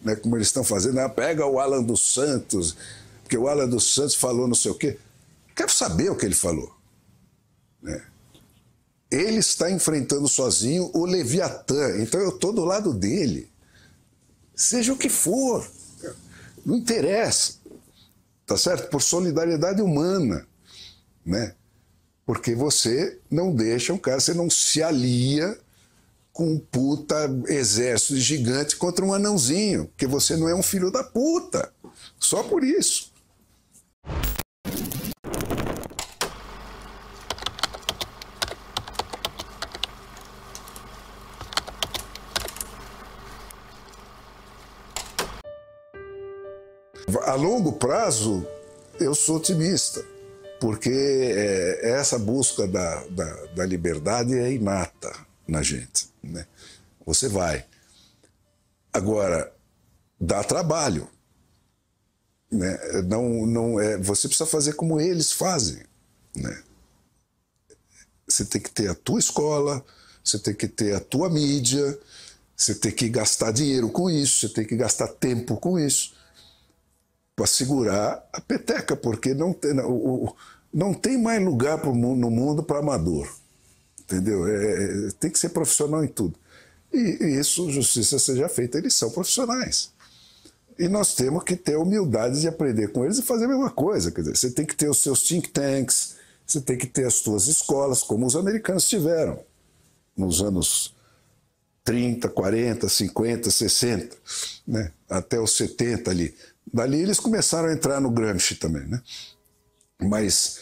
né, como eles estão fazendo, pega o Alan dos Santos, porque o Alan dos Santos falou não sei o quê. Quero saber o que ele falou. Né? Ele está enfrentando sozinho o Leviatã, então eu estou do lado dele. Seja o que for, não interessa, tá certo? Por solidariedade humana, né? Porque você não deixa um cara, você não se alia com um puta exército gigante contra um anãozinho, porque você não é um filho da puta, só por isso. A longo prazo, eu sou otimista, porque essa busca da liberdade é inata na gente. Né? Você vai. Agora, dá trabalho. Né? Você precisa fazer como eles fazem. Né? Você tem que ter a tua escola, você tem que ter a tua mídia, você tem que gastar dinheiro com isso, você tem que gastar tempo com isso, para segurar a peteca, porque não tem mais lugar no mundo para amador, entendeu? Tem que ser profissional em tudo. E isso, justiça seja feita, eles são profissionais. E nós temos que ter a humildade de aprender com eles e fazer a mesma coisa. Quer dizer, você tem que ter os seus think tanks, você tem que ter as suas escolas, como os americanos tiveram nos anos 30, 40, 50, 60, né? Até os 70 ali. Dali eles começaram a entrar no Gramsci também, né? Mas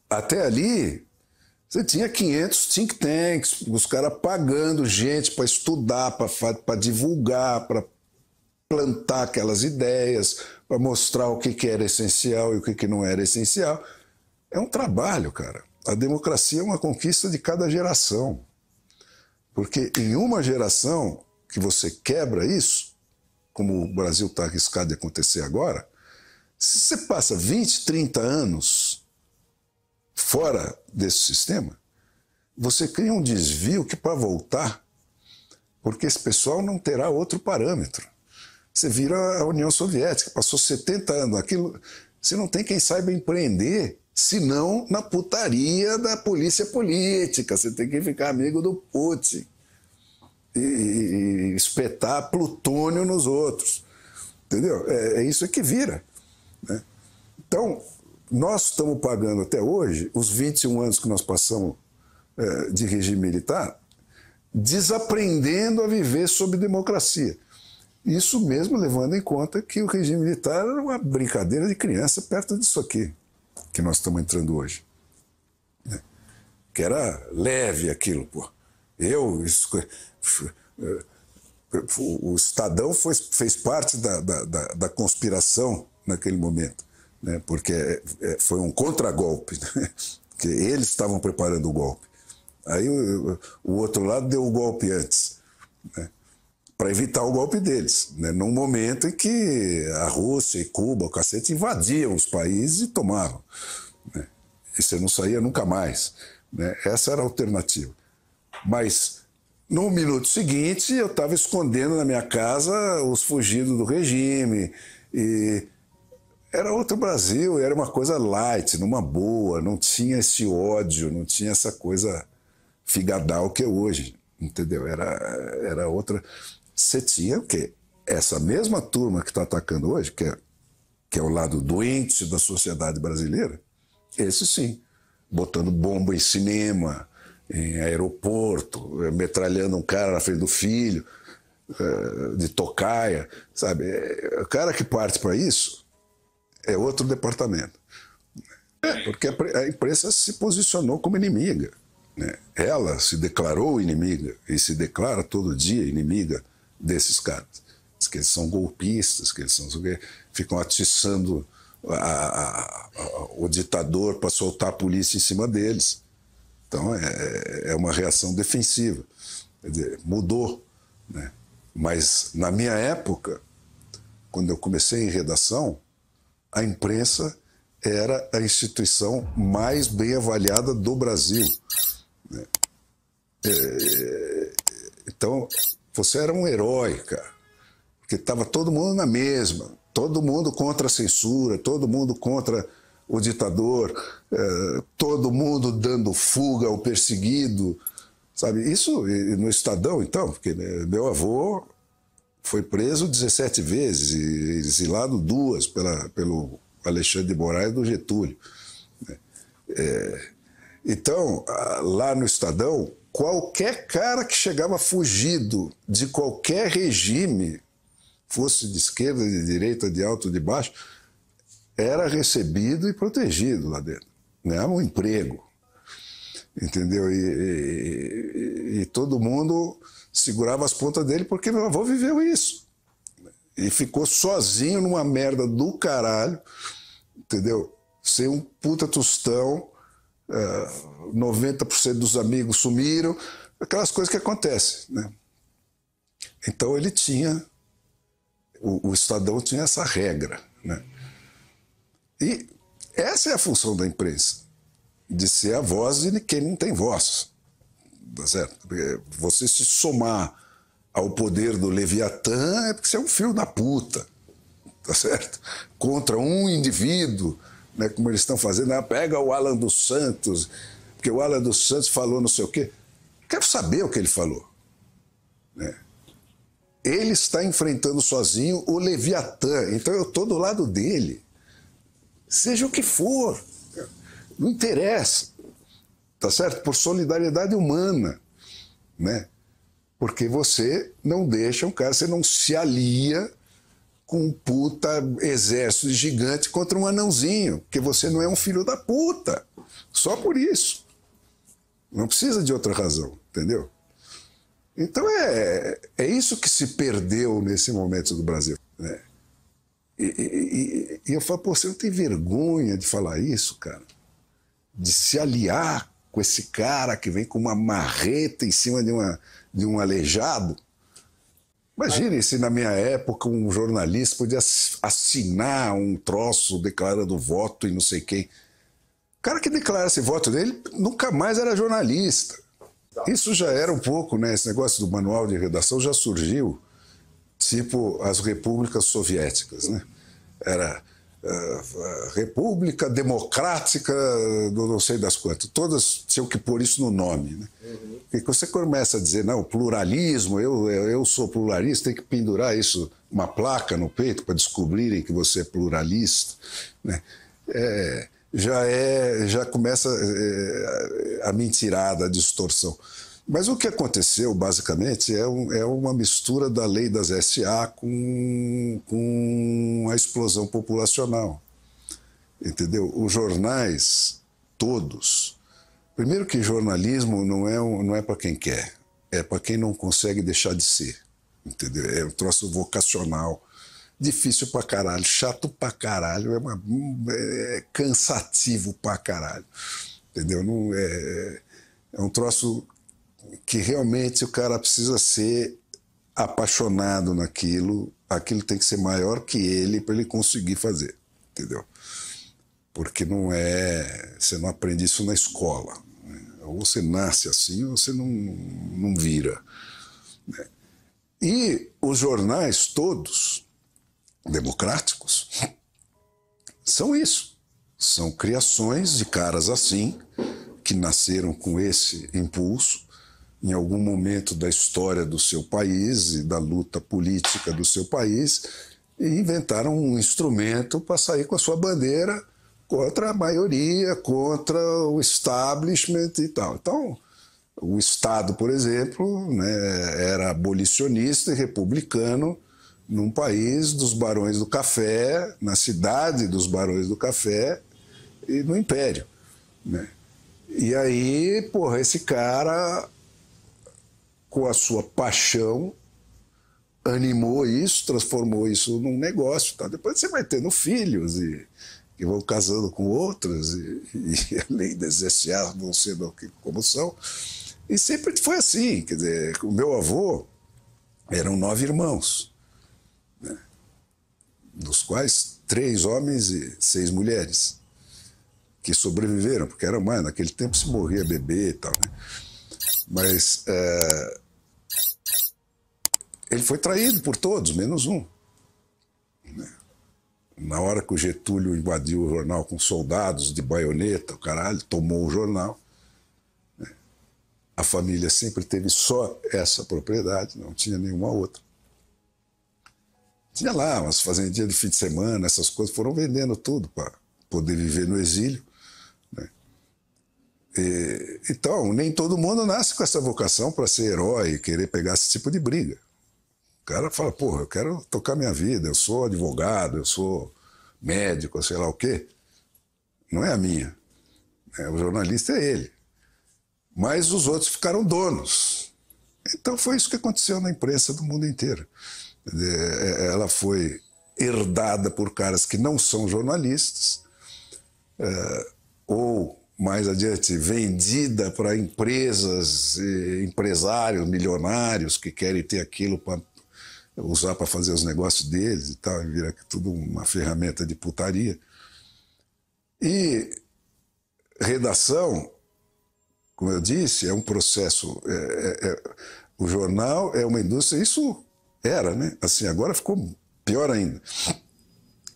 até ali você tinha 500 think tanks, os caras pagando gente para estudar, para divulgar, para plantar aquelas ideias, para mostrar o que era essencial e o que não era essencial. É um trabalho, cara. A democracia é uma conquista de cada geração. Porque em uma geração que você quebra isso, como o Brasil está arriscado de acontecer agora, se você passa 20, 30 anos fora desse sistema, você cria um desvio que para voltar, porque esse pessoal não terá outro parâmetro. Você vira a União Soviética, passou 70 anos, aquilo, você não tem quem saiba empreender, senão na putaria da polícia política, você tem que ficar amigo do Putin. E espetar plutônio nos outros. Entendeu? É isso que vira. Né? Então, nós estamos pagando até hoje, os 21 anos que nós passamos de regime militar, desaprendendo a viver sob democracia. Isso mesmo levando em conta que o regime militar era uma brincadeira de criança perto disso aqui, que nós estamos entrando hoje. Né? Que era leve aquilo, pô. O Estadão fez parte da conspiração naquele momento, né? Porque foi um contragolpe, né? Que eles estavam preparando o golpe. Aí o outro lado deu o golpe antes, né? Para evitar o golpe deles, né? Num momento em que a Rússia e Cuba, o cacete, invadiam os países e tomavam. Né? E você não saía nunca mais. Né? Essa era a alternativa. Mas no minuto seguinte eu estava escondendo na minha casa os fugidos do regime. E era outro Brasil, era uma coisa light, numa boa, não tinha esse ódio, não tinha essa coisa figadal que é hoje, entendeu? Era outra. Você tinha o quê? Essa mesma turma que está atacando hoje, que é o lado doente da sociedade brasileira, esse sim, botando bomba em cinema, em aeroporto, metralhando um cara na frente do filho, de tocaia, sabe? O cara que parte para isso é outro departamento. Porque a imprensa se posicionou como inimiga. Né? Ela se declarou inimiga e se declara todo dia inimiga desses caras. Diz que eles são golpistas, que eles ficam atiçando o ditador para soltar a polícia em cima deles. Então é uma reação defensiva. Quer dizer, mudou. Né? Mas na minha época, quando eu comecei em redação, a imprensa era a instituição mais bem avaliada do Brasil. Né? Então, você era um herói, cara. porque estava todo mundo na mesma, todo mundo contra a censura, todo mundo contra o ditador, todo mundo dando fuga ao perseguido, sabe? Isso no Estadão, então, porque meu avô foi preso 17 vezes e exilado 2 pelo Alexandre de Moraes do Getúlio. Então, lá no Estadão, qualquer cara que chegava fugido de qualquer regime, fosse de esquerda, de direita, de alto, de baixo, era recebido e protegido lá dentro. Ganhava um emprego, entendeu? E todo mundo segurava as pontas dele porque meu avô viveu isso. E ficou sozinho numa merda do caralho, entendeu? Sem um puta tostão, 90% dos amigos sumiram, aquelas coisas que acontecem, né? Então ele tinha, o Estadão tinha essa regra, né? E essa é a função da imprensa, de ser a voz de quem não tem voz, tá certo? Você se somar ao poder do Leviatã é porque você é um filho da puta, tá certo? Contra um indivíduo, né, como eles estão fazendo, pega o Alan dos Santos, porque o Alan dos Santos falou não sei o quê. Quero saber o que ele falou, né? Ele está enfrentando sozinho o Leviatã, então eu estou do lado dele. Seja o que for, não interessa, tá certo? Por solidariedade humana, né? Porque você não deixa um cara, você não se alia com um puta exército gigante contra um anãozinho, porque você não é um filho da puta, só por isso. Não precisa de outra razão, entendeu? Então é isso que se perdeu nesse momento do Brasil, né? E eu falo, pô, você não tem vergonha de falar isso, cara? De se aliar com esse cara que vem com uma marreta em cima de um aleijado? Imagine se na minha época um jornalista podia assinar um troço declarando voto e não sei quem. O cara que declarasse voto dele nunca mais era jornalista. Isso já era um pouco, né? Esse negócio do manual de redação já surgiu, tipo as repúblicas soviéticas, né? Era República Democrática do não sei das quantas. Todas tinham que pôr isso no nome, né? Uhum. E quando você começa a dizer, não, pluralismo, eu sou pluralista, tem que pendurar isso, uma placa no peito para descobrirem que você é pluralista, né? Já começa a mentirada, a distorção. Mas o que aconteceu, basicamente, é uma mistura da lei das SA com a explosão populacional. Entendeu? Os jornais, todos. Primeiro que jornalismo não é para quem quer, é para quem não consegue deixar de ser. Entendeu? É um troço vocacional. Difícil pra caralho, chato pra caralho, é cansativo pra caralho. Entendeu? Não, é um troço que realmente o cara precisa ser apaixonado naquilo, aquilo tem que ser maior que ele para ele conseguir fazer, entendeu? Porque você não aprende isso na escola, né? Ou você nasce assim ou você não vira, né? E os jornais todos democráticos são isso, são criações de caras assim que nasceram com esse impulso em algum momento da história do seu país e da luta política do seu país e inventaram um instrumento para sair com a sua bandeira contra a maioria, contra o establishment e tal. Então, o Estado, por exemplo, né, era abolicionista e republicano num país dos Barões do Café, na cidade dos Barões do Café e no Império, né? E aí, porra, esse cara, com a sua paixão, animou isso, transformou isso num negócio. Tá? Depois você vai tendo filhos que vão casando com outras, e além das SA vão sendo como são. E sempre foi assim. Quer dizer, o meu avô eram 9 irmãos, né? Dos quais 3 homens e 6 mulheres, que sobreviveram, porque era mais, naquele tempo se morria bebê e tal, né? Mas ele foi traído por todos, menos um. Na hora que o Getúlio invadiu o jornal com soldados de baioneta, o caralho, tomou o jornal. A família sempre teve só essa propriedade, não tinha nenhuma outra. Tinha lá umas fazendinhas de fim de semana, essas coisas, foram vendendo tudo para poder viver no exílio. Né? Então, nem todo mundo nasce com essa vocação para ser herói e querer pegar esse tipo de briga. O cara fala, porra, eu quero tocar minha vida, eu sou advogado, eu sou médico, sei lá o quê. Não é a minha. O jornalista é ele. Mas os outros ficaram donos. Então foi isso que aconteceu na imprensa do mundo inteiro. Ela foi herdada por caras que não são jornalistas, ou, mais adiante, vendida para empresas, empresários milionários que querem ter aquilo para usar para fazer os negócios deles e tal, e vira tudo uma ferramenta de putaria. E redação, como eu disse, é um processo. O jornal é uma indústria, isso era, né? Assim, agora ficou pior ainda.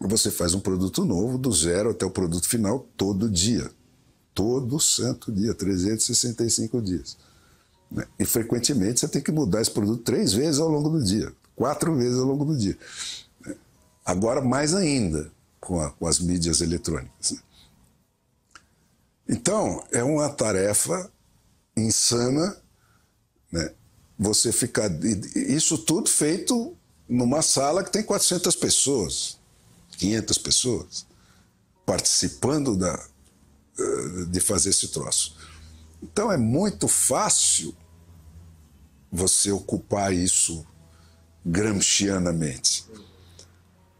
Você faz um produto novo, do zero até o produto final, todo dia. Todo santo dia, 365 dias. Né? E frequentemente você tem que mudar esse produto 3 vezes ao longo do dia, 4 vezes ao longo do dia. Agora mais ainda com as mídias eletrônicas. Né? Então, é uma tarefa insana, né? Você ficar... Isso tudo feito numa sala que tem 400 pessoas, 500 pessoas, participando de fazer esse troço. Então, é muito fácil você ocupar isso gramscianamente.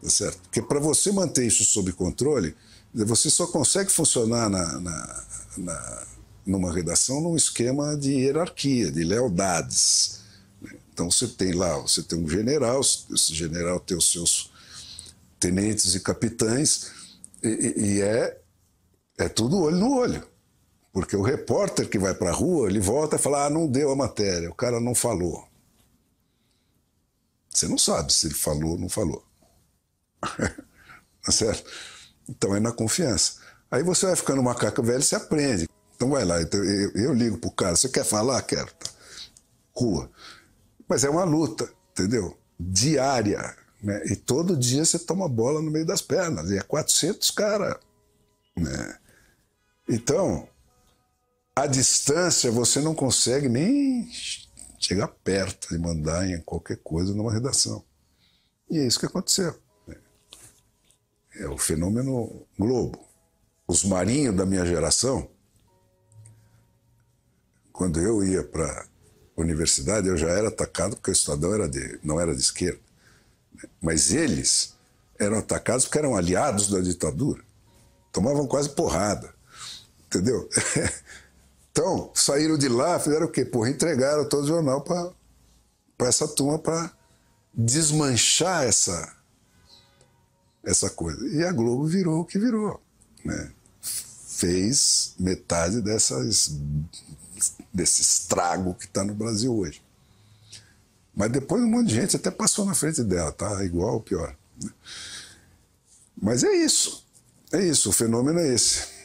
Tá certo? Porque para você manter isso sob controle, você só consegue funcionar numa redação num esquema de hierarquia, de lealdades. Então você tem lá, você tem um general, esse general tem os seus tenentes e capitães, e é tudo olho no olho. Porque o repórter que vai para a rua, ele volta e fala, não deu a matéria, o cara não falou. Você não sabe se ele falou ou não falou. Tá certo? Então é na confiança. Aí você vai ficando macaco velho e você aprende. Então vai lá, eu ligo pro cara, você quer falar? Quero. Tá. Rua. Mas é uma luta, entendeu? Diária. Né? E todo dia você toma bola no meio das pernas. E é 400 caras. Né? Então, à distância você não consegue nem chegar perto de mandar em qualquer coisa numa redação. E é isso que aconteceu. É o fenômeno Globo. Os marinhos da minha geração, quando eu ia para a universidade, eu já era atacado porque o Estadão não era de esquerda. Mas eles eram atacados porque eram aliados da ditadura. Tomavam quase porrada. Entendeu? Então, saíram de lá, fizeram o quê? Porra, entregaram todo o jornal para essa turma para desmanchar essa coisa. E a Globo virou o que virou. Né? Fez metade desse estrago que está no Brasil hoje. Mas depois um monte de gente até passou na frente dela, tá? Igual ou pior. Né? Mas é isso, o fenômeno é esse.